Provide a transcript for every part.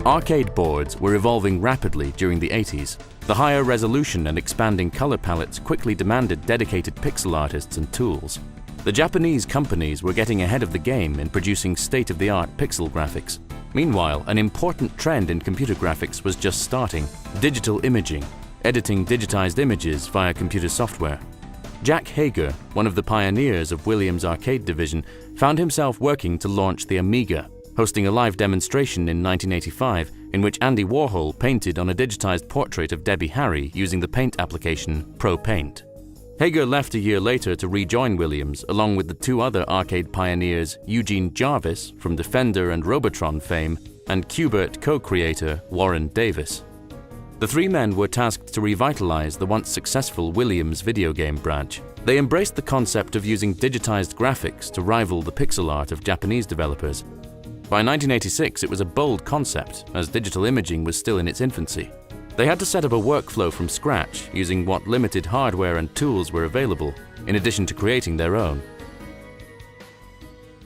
Arcade boards were evolving rapidly during the 80s. The higher resolution and expanding color palettes quickly demanded dedicated pixel artists and tools. The Japanese companies were getting ahead of the game in producing state-of-the-art pixel graphics. Meanwhile, an important trend in computer graphics was just starting: digital imaging, editing digitized images via computer software. Jack Hager, one of the pioneers of Williams' arcade division, found himself working to launch the Amiga, hosting a live demonstration in 1985 in which Andy Warhol painted on a digitized portrait of Debbie Harry using the paint application Pro Paint. Hager left a year later to rejoin Williams, along with the two other arcade pioneers Eugene Jarvis from Defender and Robotron fame and Qbert co-creator Warren Davis. The three men were tasked to revitalize the once successful Williams video game branch. They embraced the concept of using digitized graphics to rival the pixel art of Japanese developers. By 1986, it was a bold concept, as digital imaging was still in its infancy. They had to set up a workflow from scratch, using what limited hardware and tools were available, in addition to creating their own.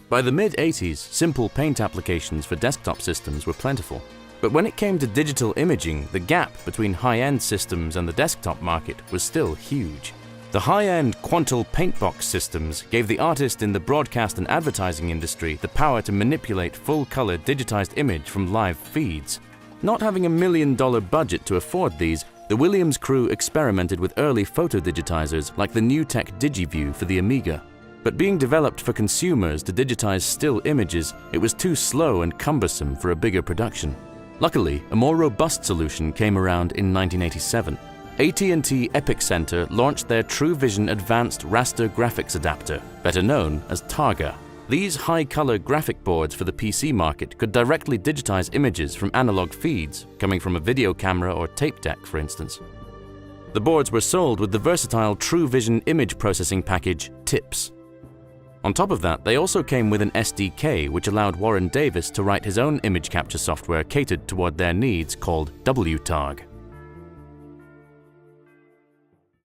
By the mid-80s, simple paint applications for desktop systems were plentiful. But when it came to digital imaging, the gap between high-end systems and the desktop market was still huge. The high-end Quantal paintbox systems gave the artist in the broadcast and advertising industry the power to manipulate full-color digitized image from live feeds. Not having $1 million budget to afford these, the Williams crew experimented with early photodigitizers like the NewTek DigiView for the Amiga. But being developed for consumers to digitize still images, it was too slow and cumbersome for a bigger production. Luckily, a more robust solution came around in 1987. AT&T Epic Center launched their TrueVision Advanced Raster Graphics Adapter, better known as Targa. These high-color graphic boards for the PC market could directly digitize images from analog feeds, coming from a video camera or tape deck, for instance. The boards were sold with the versatile TrueVision image processing package, TIPS. On top of that, they also came with an SDK which allowed Warren Davis to write his own image capture software catered toward their needs called WTarg.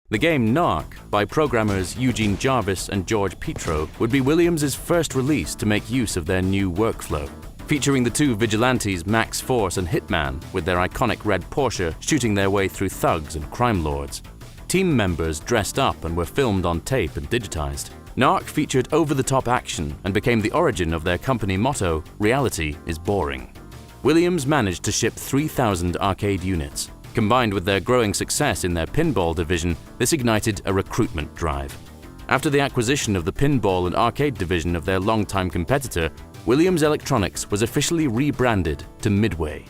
The game Narc, by programmers Eugene Jarvis and George Petro, would be Williams' first release to make use of their new workflow. Featuring the two vigilantes Max Force and Hitman, with their iconic red Porsche shooting their way through thugs and crime lords. Team members dressed up and were filmed on tape and digitized. Narc featured over-the-top action and became the origin of their company motto, "Reality is boring." Williams managed to ship 3,000 arcade units. Combined with their growing success in their pinball division, this ignited a recruitment drive. After the acquisition of the pinball and arcade division of their longtime competitor, Williams Electronics was officially rebranded to Midway.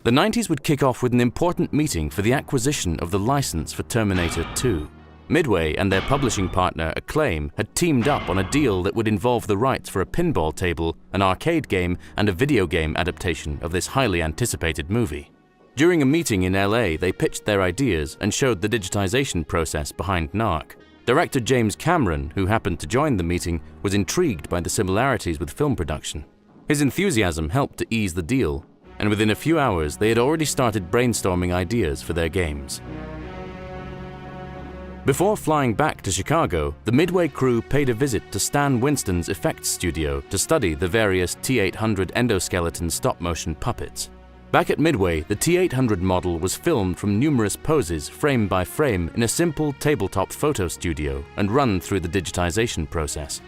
The 90s would kick off with an important meeting for the acquisition of the license for Terminator 2. Midway and their publishing partner, Acclaim, had teamed up on a deal that would involve the rights for a pinball table, an arcade game, and a video game adaptation of this highly anticipated movie. During a meeting in LA, they pitched their ideas and showed the digitization process behind Narc. Director James Cameron, who happened to join the meeting, was intrigued by the similarities with film production. His enthusiasm helped to ease the deal, and within a few hours they had already started brainstorming ideas for their games. Before flying back to Chicago, the Midway crew paid a visit to Stan Winston's effects studio to study the various T-800 endoskeleton stop-motion puppets. Back at Midway, the T-800 model was filmed from numerous poses frame by frame in a simple tabletop photo studio and run through the digitization process.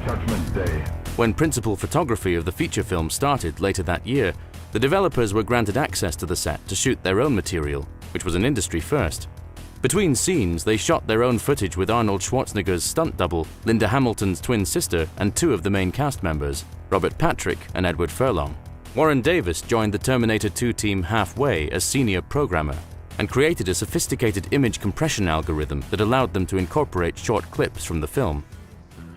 Judgment Day. When principal photography of the feature film started later that year, the developers were granted access to the set to shoot their own material, which was an industry first. Between scenes, they shot their own footage with Arnold Schwarzenegger's stunt double, Linda Hamilton's twin sister, and two of the main cast members, Robert Patrick and Edward Furlong. Warren Davis joined the Terminator 2 team halfway as senior programmer and created a sophisticated image compression algorithm that allowed them to incorporate short clips from the film.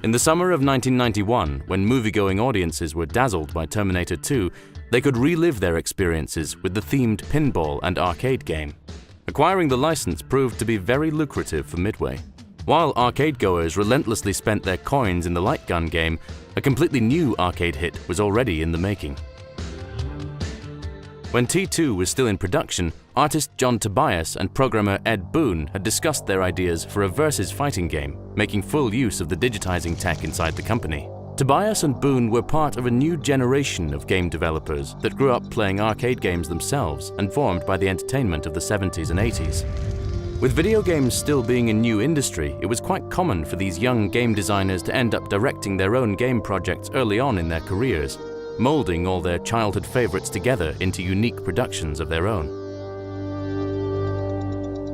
In the summer of 1991, when movie-going audiences were dazzled by Terminator 2, they could relive their experiences with the themed pinball and arcade game. Acquiring the license proved to be very lucrative for Midway. While arcade-goers relentlessly spent their coins in the light gun game, a completely new arcade hit was already in the making. When T2 was still in production, artist John Tobias and programmer Ed Boon had discussed their ideas for a versus fighting game. making full use of the digitizing tech inside the company. Tobias and Boone were part of a new generation of game developers that grew up playing arcade games themselves and formed by the entertainment of the 70s and 80s. With video games still being a new industry, it was quite common for these young game designers to end up directing their own game projects early on in their careers, molding all their childhood favorites together into unique productions of their own.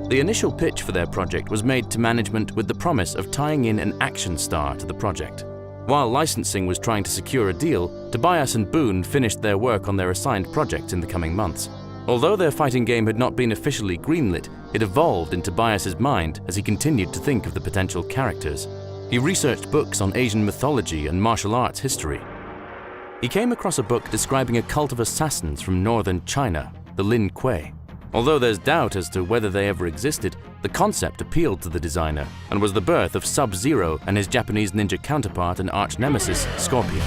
The initial pitch for their project was made to management with the promise of tying in an action star to the project. While licensing was trying to secure a deal, Tobias and Boone finished their work on their assigned project in the coming months. Although their fighting game had not been officially greenlit, it evolved in Tobias's mind as he continued to think of the potential characters. He researched books on Asian mythology and martial arts history. He came across a book describing a cult of assassins from northern China, the Lin Kuei. Although there's doubt as to whether they ever existed, the concept appealed to the designer and was the birth of Sub-Zero and his Japanese ninja counterpart and arch-nemesis, Scorpion.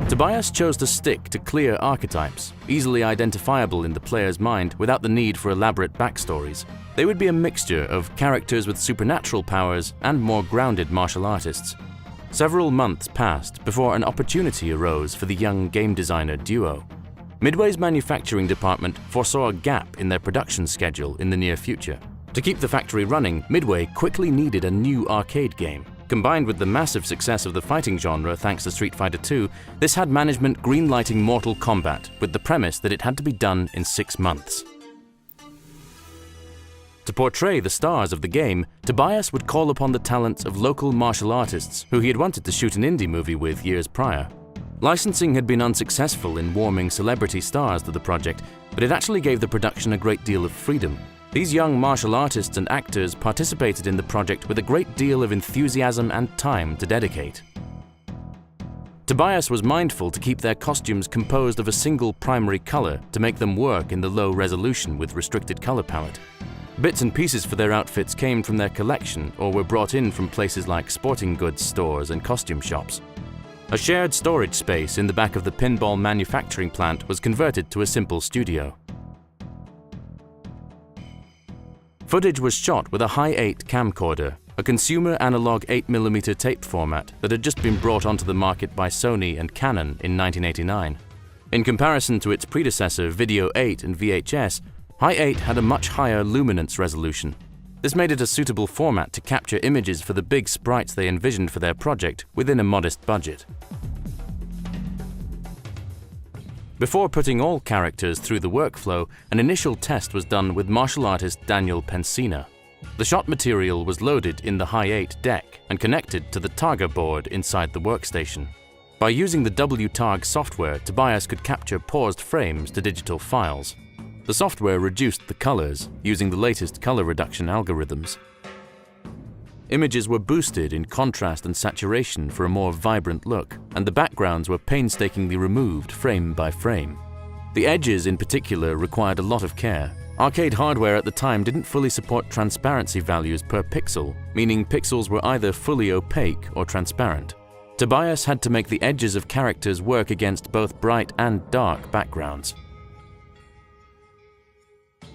Tobias chose to stick to clear archetypes, easily identifiable in the player's mind without the need for elaborate backstories. They would be a mixture of characters with supernatural powers and more grounded martial artists. Several months passed before an opportunity arose for the young game designer duo. Midway's manufacturing department foresaw a gap in their production schedule in the near future. To keep the factory running, Midway quickly needed a new arcade game. Combined with the massive success of the fighting genre thanks to Street Fighter II, this had management greenlighting Mortal Kombat with the premise that it had to be done in 6 months. To portray the stars of the game, Tobias would call upon the talents of local martial artists who he had wanted to shoot an indie movie with years prior. Licensing had been unsuccessful in warming celebrity stars to the project, but it actually gave the production a great deal of freedom. These young martial artists and actors participated in the project with a great deal of enthusiasm and time to dedicate. Tobias was mindful to keep their costumes composed of a single primary color to make them work in the low resolution with restricted color palette. Bits and pieces for their outfits came from their collection or were brought in from places like sporting goods stores and costume shops. A shared storage space in the back of the pinball manufacturing plant was converted to a simple studio. Footage was shot with a Hi8 camcorder, a consumer analog 8mm tape format that had just been brought onto the market by Sony and Canon in 1989. In comparison to its predecessor Video 8 and VHS, Hi8 had a much higher luminance resolution. This made it a suitable format to capture images for the big sprites they envisioned for their project within a modest budget. Before putting all characters through the workflow, an initial test was done with martial artist Daniel Pensina. The shot material was loaded in the Hi8 deck and connected to the Targa board inside the workstation. By using the WTarg software, Tobias could capture paused frames to digital files. The software reduced the colors using the latest color reduction algorithms. Images were boosted in contrast and saturation for a more vibrant look, and the backgrounds were painstakingly removed frame by frame. The edges in particular required a lot of care. Arcade hardware at the time didn't fully support transparency values per pixel, meaning pixels were either fully opaque or transparent. Tobias had to make the edges of characters work against both bright and dark backgrounds.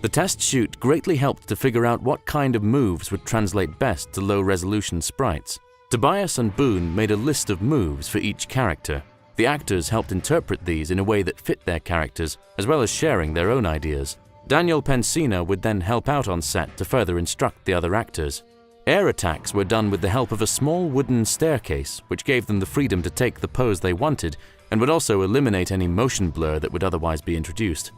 The test shoot greatly helped to figure out what kind of moves would translate best to low-resolution sprites. Tobias and Boone made a list of moves for each character. The actors helped interpret these in a way that fit their characters, as well as sharing their own ideas. Daniel Pensina would then help out on set to further instruct the other actors. Air attacks were done with the help of a small wooden staircase, which gave them the freedom to take the pose they wanted and would also eliminate any motion blur that would otherwise be introduced.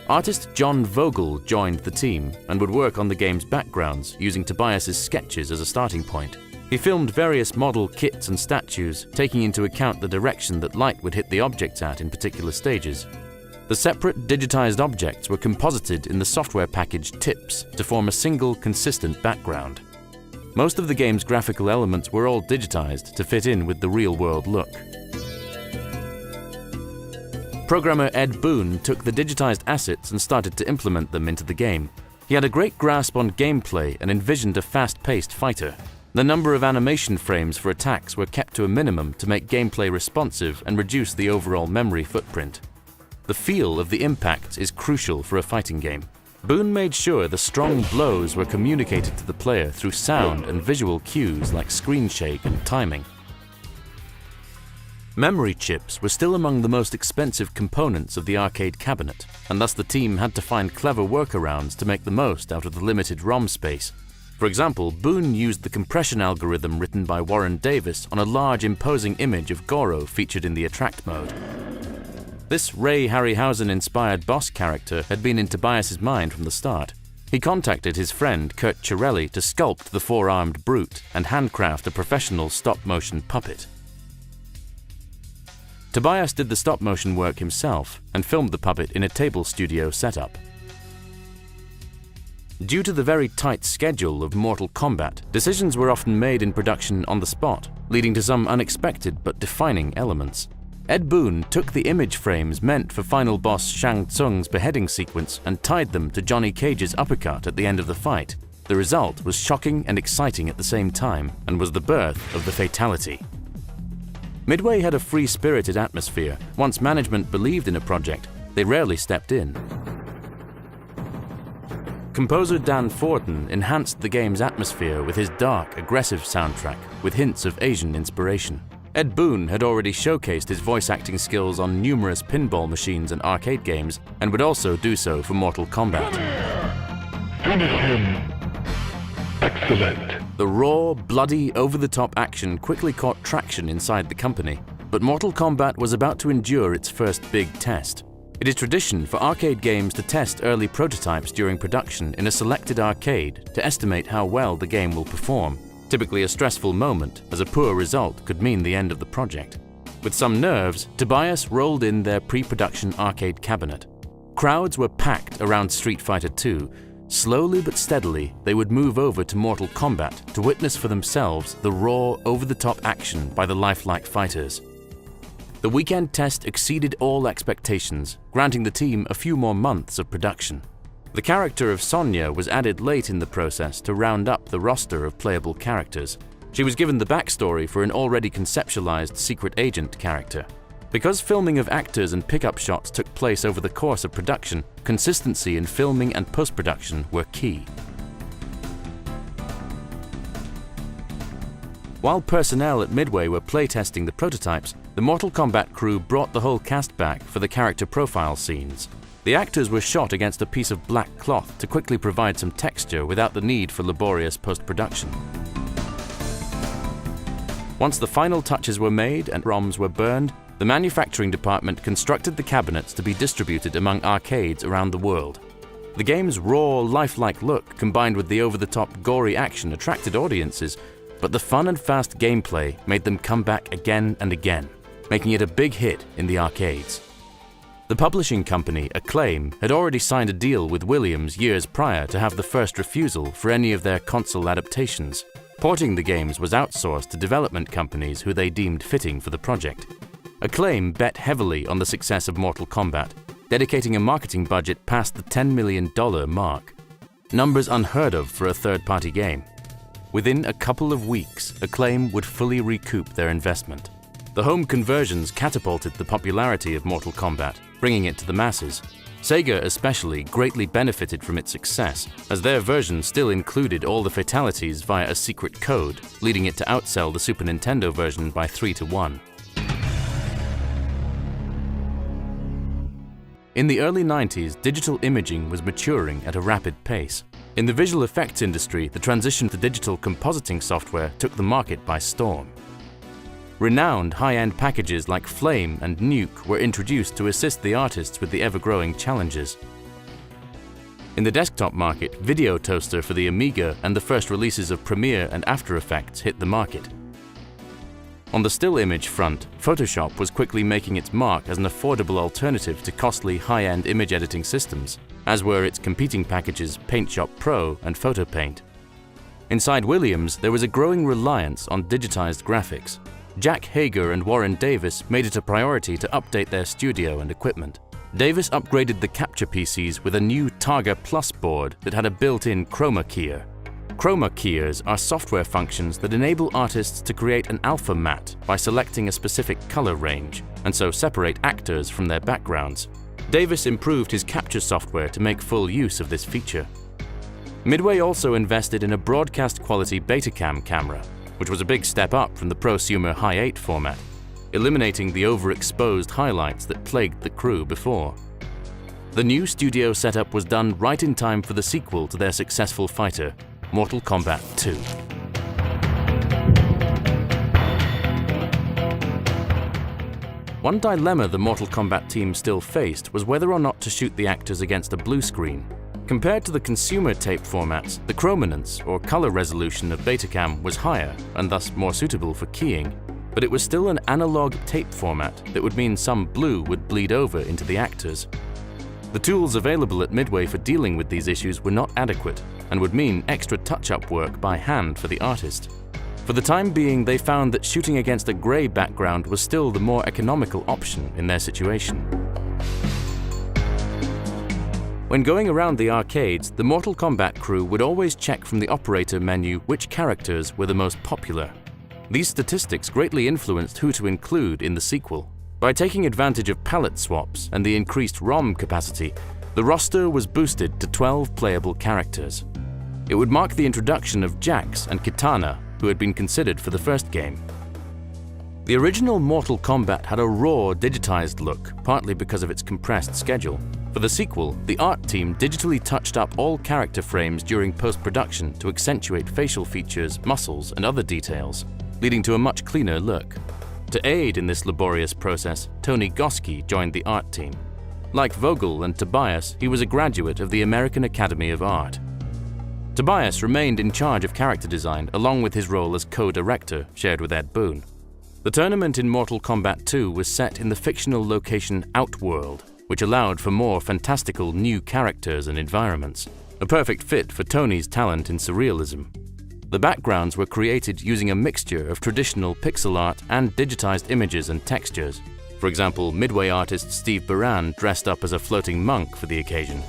Artist John Vogel joined the team and would work on the game's backgrounds, using Tobias's sketches as a starting point. He filmed various model kits and statues, taking into account the direction that light would hit the objects at in particular stages. The separate digitized objects were composited in the software package TIPS to form a single, consistent background. Most of the game's graphical elements were all digitized to fit in with the real-world look. Programmer Ed Boone took the digitized assets and started to implement them into the game. He had a great grasp on gameplay and envisioned a fast-paced fighter. The number of animation frames for attacks were kept to a minimum to make gameplay responsive and reduce the overall memory footprint. The feel of the impact is crucial for a fighting game. Boone made sure the strong blows were communicated to the player through sound and visual cues like screen shake and timing. Memory chips were still among the most expensive components of the arcade cabinet, and thus the team had to find clever workarounds to make the most out of the limited ROM space. For example, Boone used the compression algorithm written by Warren Davis on a large imposing image of Goro featured in the Attract mode. This Ray Harryhausen-inspired boss character had been in Tobias's mind from the start. He contacted his friend Kurt Chiarelli to sculpt the four-armed brute and handcraft a professional stop-motion puppet. Tobias did the stop-motion work himself and filmed the puppet in a table studio setup. Due to the very tight schedule of Mortal Kombat, decisions were often made in production on the spot, leading to some unexpected but defining elements. Ed Boon took the image frames meant for final boss Shang Tsung's beheading sequence and tied them to Johnny Cage's uppercut at the end of the fight. The result was shocking and exciting at the same time, and was the birth of the fatality. Midway had a free-spirited atmosphere. Once management believed in a project, they rarely stepped in. Composer Dan Forden enhanced the game's atmosphere with his dark, aggressive soundtrack with hints of Asian inspiration. Ed Boon had already showcased his voice acting skills on numerous pinball machines and arcade games, and would also do so for Mortal Kombat. Finish him. Excellent. The raw, bloody, over-the-top action quickly caught traction inside the company, but Mortal Kombat was about to endure its first big test. It is tradition for arcade games to test early prototypes during production in a selected arcade to estimate how well the game will perform, typically a stressful moment, as a poor result could mean the end of the project. With some nerves, Tobias rolled in their pre-production arcade cabinet. Crowds were packed around Street Fighter II. Slowly but steadily, they would move over to Mortal Kombat to witness for themselves the raw, over-the-top action by the lifelike fighters. The weekend test exceeded all expectations, granting the team a few more months of production. The character of Sonya was added late in the process to round up the roster of playable characters. She was given the backstory for an already conceptualized secret agent character. Because filming of actors and pickup shots took place over the course of production, consistency in filming and post-production were key. While personnel at Midway were playtesting the prototypes, the Mortal Kombat crew brought the whole cast back for the character profile scenes. The actors were shot against a piece of black cloth to quickly provide some texture without the need for laborious post-production. Once the final touches were made and ROMs were burned, the manufacturing department constructed the cabinets to be distributed among arcades around the world. The game's raw, lifelike look combined with the over-the-top, gory action attracted audiences, but the fun and fast gameplay made them come back again and again, making it a big hit in the arcades. The publishing company, Acclaim, had already signed a deal with Williams years prior to have the first refusal for any of their console adaptations. Porting the games was outsourced to development companies who they deemed fitting for the project. Acclaim bet heavily on the success of Mortal Kombat, dedicating a marketing budget past the $10 million mark. Numbers unheard of for a third-party game. Within a couple of weeks, Acclaim would fully recoup their investment. The home conversions catapulted the popularity of Mortal Kombat, bringing it to the masses. Sega especially greatly benefited from its success, as their version still included all the fatalities via a secret code, leading it to outsell the Super Nintendo version by 3-1. In the early 90s, digital imaging was maturing at a rapid pace. In the visual effects industry, the transition to digital compositing software took the market by storm. Renowned high-end packages like Flame and Nuke were introduced to assist the artists with the ever-growing challenges. In the desktop market, Video Toaster for the Amiga and the first releases of Premiere and After Effects hit the market. On the still image front, Photoshop was quickly making its mark as an affordable alternative to costly high-end image editing systems, as were its competing packages PaintShop Pro and PhotoPaint. Inside Williams, there was a growing reliance on digitized graphics. Jack Hager and Warren Davis made it a priority to update their studio and equipment. Davis upgraded the capture PCs with a new Targa Plus board that had a built-in chroma keyer. Chroma keyers are software functions that enable artists to create an alpha matte by selecting a specific color range, and so separate actors from their backgrounds. Davis improved his capture software to make full use of this feature. Midway also invested in a broadcast-quality Betacam camera, which was a big step up from the prosumer Hi8 format, eliminating the overexposed highlights that plagued the crew before. The new studio setup was done right in time for the sequel to their successful fighter, Mortal Kombat 2. One dilemma the Mortal Kombat team still faced was whether or not to shoot the actors against a blue screen. Compared to the consumer tape formats, the chrominance or color resolution of Betacam was higher and thus more suitable for keying, but it was still an analog tape format that would mean some blue would bleed over into the actors. The tools available at Midway for dealing with these issues were not adequate and would mean extra touch-up work by hand for the artist. For the time being, they found that shooting against a grey background was still the more economical option in their situation. When going around the arcades, the Mortal Kombat crew would always check from the operator menu which characters were the most popular. These statistics greatly influenced who to include in the sequel. By taking advantage of palette swaps and the increased ROM capacity, the roster was boosted to 12 playable characters. It would mark the introduction of Jax and Kitana, who had been considered for the first game. The original Mortal Kombat had a raw, digitized look, partly because of its compressed schedule. For the sequel, the art team digitally touched up all character frames during post-production to accentuate facial features, muscles, and other details, leading to a much cleaner look. To aid in this laborious process, Tony Goski joined the art team. Like Vogel and Tobias, he was a graduate of the American Academy of Art. Tobias remained in charge of character design along with his role as co-director, shared with Ed Boon. The tournament in Mortal Kombat 2 was set in the fictional location Outworld, which allowed for more fantastical new characters and environments, a perfect fit for Tony's talent in surrealism. The backgrounds were created using a mixture of traditional pixel art and digitized images and textures. For example, Midway artist Steve Baran dressed up as a floating monk for the occasion.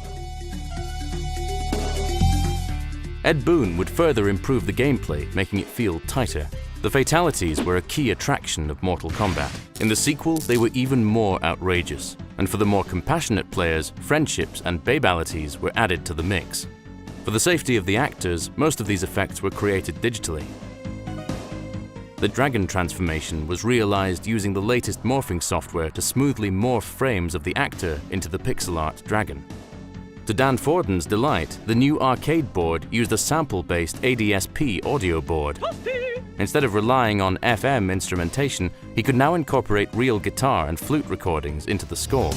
Ed Boon would further improve the gameplay, making it feel tighter. The fatalities were a key attraction of Mortal Kombat. In the sequel, they were even more outrageous, and for the more compassionate players, friendships and babalities were added to the mix. For the safety of the actors, most of these effects were created digitally. The dragon transformation was realized using the latest morphing software to smoothly morph frames of the actor into the pixel art dragon. To Dan Forden's delight, the new arcade board used a sample-based ADSP audio board. Instead of relying on FM instrumentation, he could now incorporate real guitar and flute recordings into the score.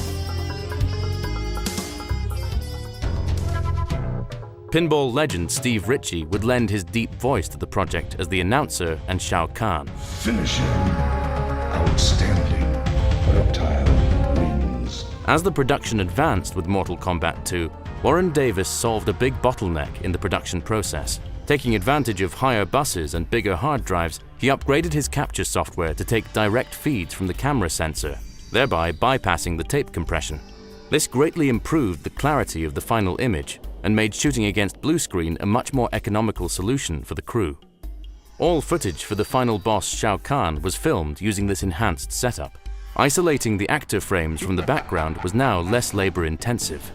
Pinball legend Steve Ritchie would lend his deep voice to the project as the announcer and Shao Kahn. Finish him. Outstanding. Reptile wins. As the production advanced with Mortal Kombat 2, Warren Davis solved a big bottleneck in the production process. Taking advantage of higher buses and bigger hard drives, he upgraded his capture software to take direct feeds from the camera sensor, thereby bypassing the tape compression. This greatly improved the clarity of the final image and made shooting against blue screen a much more economical solution for the crew. All footage for the final boss Shao Kahn was filmed using this enhanced setup. Isolating the actor frames from the background was now less labor-intensive.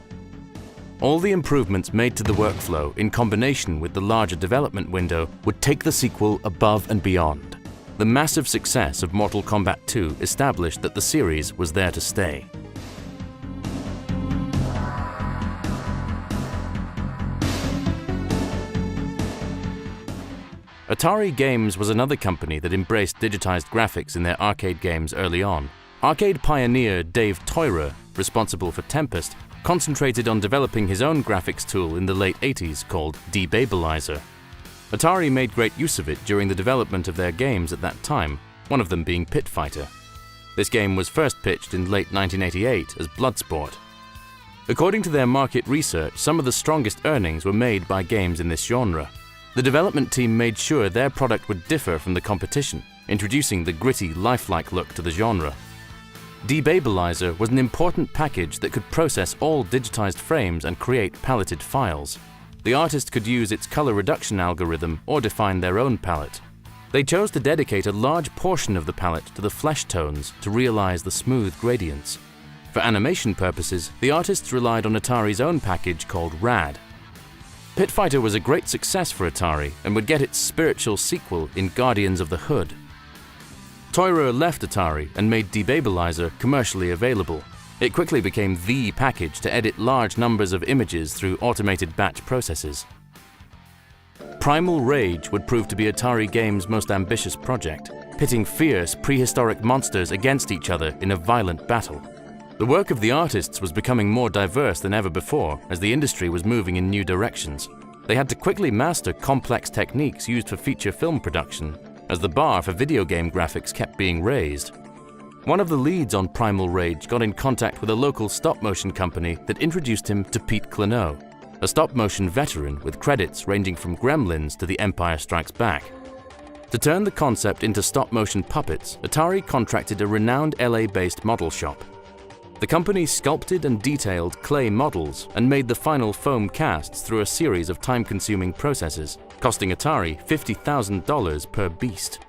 All the improvements made to the workflow in combination with the larger development window would take the sequel above and beyond. The massive success of Mortal Kombat 2 established that the series was there to stay. Atari Games was another company that embraced digitized graphics in their arcade games early on. Arcade pioneer Dave Teurer, responsible for Tempest, concentrated on developing his own graphics tool in the late 80s called Debabelizer. Atari made great use of it during the development of their games at that time, one of them being Pit Fighter. This game was first pitched in late 1988 as Bloodsport. According to their market research, some of the strongest earnings were made by games in this genre. The development team made sure their product would differ from the competition, introducing the gritty, lifelike look to the genre. Debabelizer was an important package that could process all digitized frames and create paletted files. The artist could use its color reduction algorithm or define their own palette. They chose to dedicate a large portion of the palette to the flesh tones to realize the smooth gradients. For animation purposes, the artists relied on Atari's own package called RAD. Pit Fighter was a great success for Atari and would get its spiritual sequel in Guardians of the Hood. Toyro left Atari and made Debabilizer commercially available. It quickly became the package to edit large numbers of images through automated batch processes. Primal Rage would prove to be Atari Games' most ambitious project, pitting fierce, prehistoric monsters against each other in a violent battle. The work of the artists was becoming more diverse than ever before as the industry was moving in new directions. They had to quickly master complex techniques used for feature film production, as the bar for video game graphics kept being raised. One of the leads on Primal Rage got in contact with a local stop-motion company that introduced him to Pete Cloneau, a stop-motion veteran with credits ranging from Gremlins to The Empire Strikes Back. To turn the concept into stop-motion puppets, Atari contracted a renowned LA-based model shop. The company sculpted and detailed clay models and made the final foam casts through a series of time-consuming processes, costing Atari $50,000 per beast.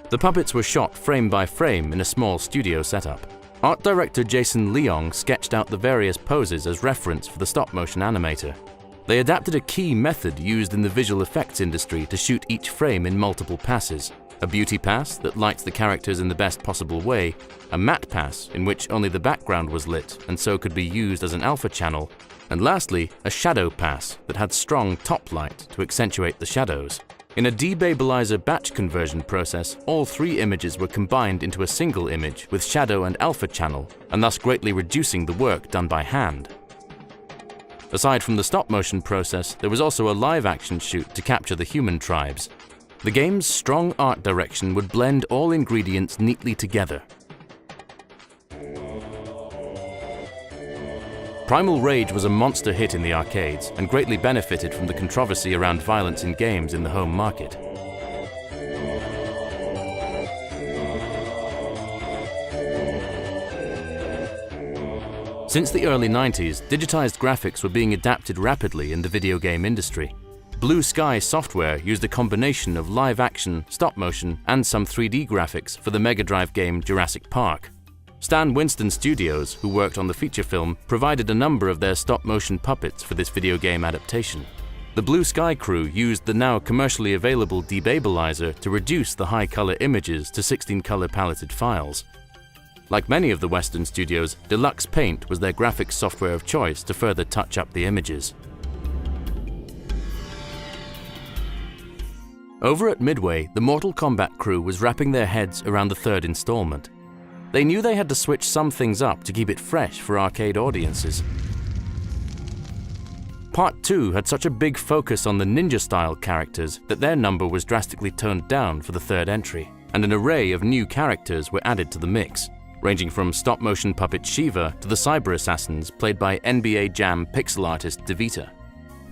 The puppets were shot frame by frame in a small studio setup. Art director Jason Leong sketched out the various poses as reference for the stop-motion animator. They adapted a key method used in the visual effects industry to shoot each frame in multiple passes: a beauty pass that lights the characters in the best possible way, a matte pass in which only the background was lit and so could be used as an alpha channel, and lastly, a shadow pass that had strong top light to accentuate the shadows. In a Debabilizer batch conversion process, all three images were combined into a single image with shadow and alpha channel, and thus greatly reducing the work done by hand. Aside from the stop-motion process, there was also a live-action shoot to capture the human tribes. The game's strong art direction would blend all ingredients neatly together. Primal Rage was a monster hit in the arcades and greatly benefited from the controversy around violence in games in the home market. Since the early 90s, digitized graphics were being adapted rapidly in the video game industry. Blue Sky Software used a combination of live-action, stop-motion, and some 3D graphics for the Mega Drive game Jurassic Park. Stan Winston Studios, who worked on the feature film, provided a number of their stop-motion puppets for this video game adaptation. The Blue Sky crew used the now commercially available Debabilizer to reduce the high-color images to 16-color paletted files. Like many of the Western studios, Deluxe Paint was their graphics software of choice to further touch up the images. Over at Midway, the Mortal Kombat crew was wrapping their heads around the third installment. They knew they had to switch some things up to keep it fresh for arcade audiences. Part 2 had such a big focus on the ninja-style characters that their number was drastically toned down for the third entry, and an array of new characters were added to the mix, ranging from stop-motion puppet Shiva to the cyber assassins played by NBA Jam pixel artist DeVita.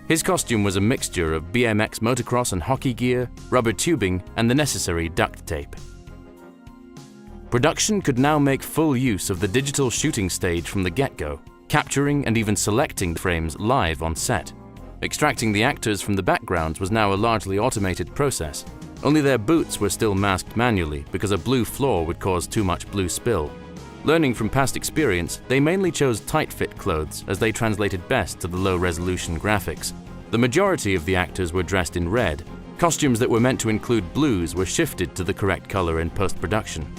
His costume was a mixture of BMX motocross and hockey gear, rubber tubing, and the necessary duct tape. Production could now make full use of the digital shooting stage from the get-go, capturing and even selecting frames live on set. Extracting the actors from the backgrounds was now a largely automated process. Only their boots were still masked manually because a blue floor would cause too much blue spill. Learning from past experience, they mainly chose tight-fit clothes as they translated best to the low-resolution graphics. The majority of the actors were dressed in red. Costumes that were meant to include blues were shifted to the correct color in post-production.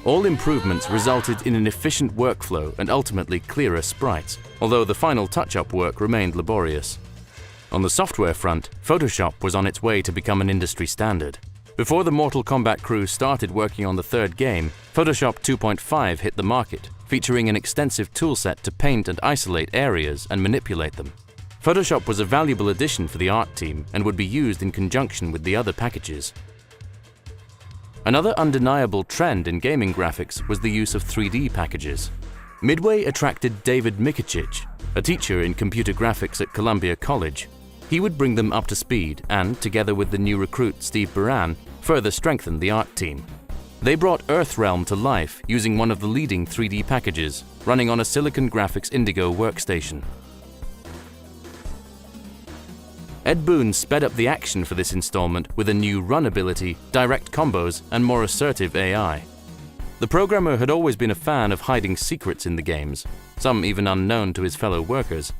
All improvements resulted in an efficient workflow and ultimately clearer sprites, although the final touch-up work remained laborious. On the software front, Photoshop was on its way to become an industry standard. Before the Mortal Kombat crew started working on the third game, Photoshop 2.5 hit the market, featuring an extensive toolset to paint and isolate areas and manipulate them. Photoshop was a valuable addition for the art team and would be used in conjunction with the other packages. Another undeniable trend in gaming graphics was the use of 3D packages. Midway attracted David Mikicic, a teacher in computer graphics at Columbia College. He would bring them up to speed and, together with the new recruit Steve Buran, further strengthen the art team. They brought Earthrealm to life using one of the leading 3D packages, running on a Silicon Graphics Indigo workstation. Ed Boon sped up the action for this installment with a new run ability, direct combos, and more assertive AI. The programmer had always been a fan of hiding secrets in the games, some even unknown to his fellow workers.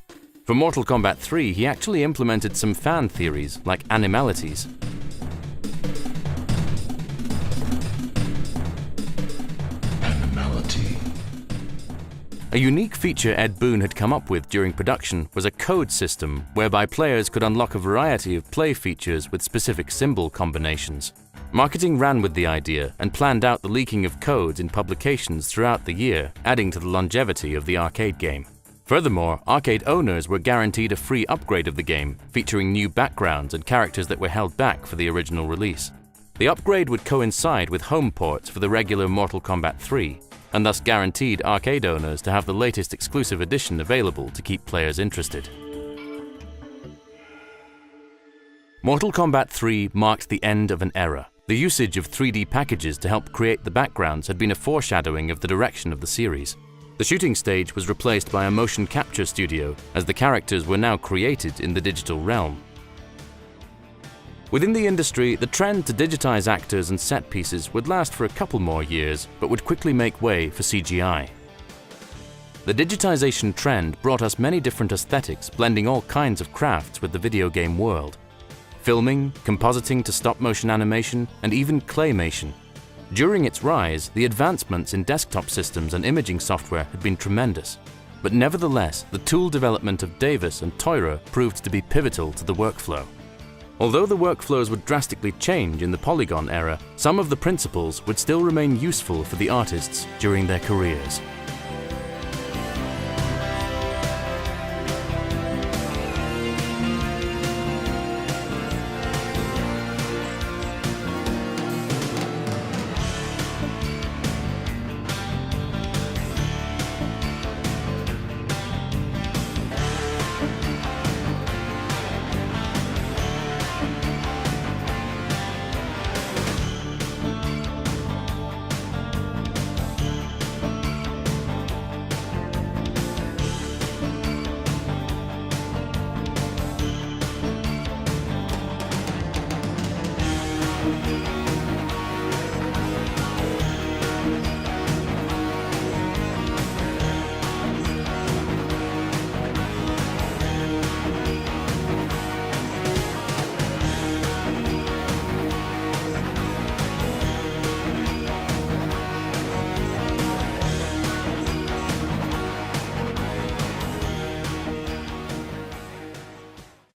For Mortal Kombat 3, he actually implemented some fan theories, like animalities. Animality. A unique feature Ed Boon had come up with during production was a code system whereby players could unlock a variety of play features with specific symbol combinations. Marketing ran with the idea and planned out the leaking of codes in publications throughout the year, adding to the longevity of the arcade game. Furthermore, arcade owners were guaranteed a free upgrade of the game, featuring new backgrounds and characters that were held back for the original release. The upgrade would coincide with home ports for the regular Mortal Kombat 3, and thus guaranteed arcade owners to have the latest exclusive edition available to keep players interested. Mortal Kombat 3 marked the end of an era. The usage of 3D packages to help create the backgrounds had been a foreshadowing of the direction of the series. The shooting stage was replaced by a motion capture studio, as the characters were now created in the digital realm. Within the industry, the trend to digitize actors and set pieces would last for a couple more years, but would quickly make way for CGI. The digitization trend brought us many different aesthetics, blending all kinds of crafts with the video game world. Filming, compositing to stop-motion animation, and even claymation. During its rise, the advancements in desktop systems and imaging software had been tremendous. But nevertheless, the tool development of Davis and Teurer proved to be pivotal to the workflow. Although the workflows would drastically change in the polygon era, some of the principles would still remain useful for the artists during their careers.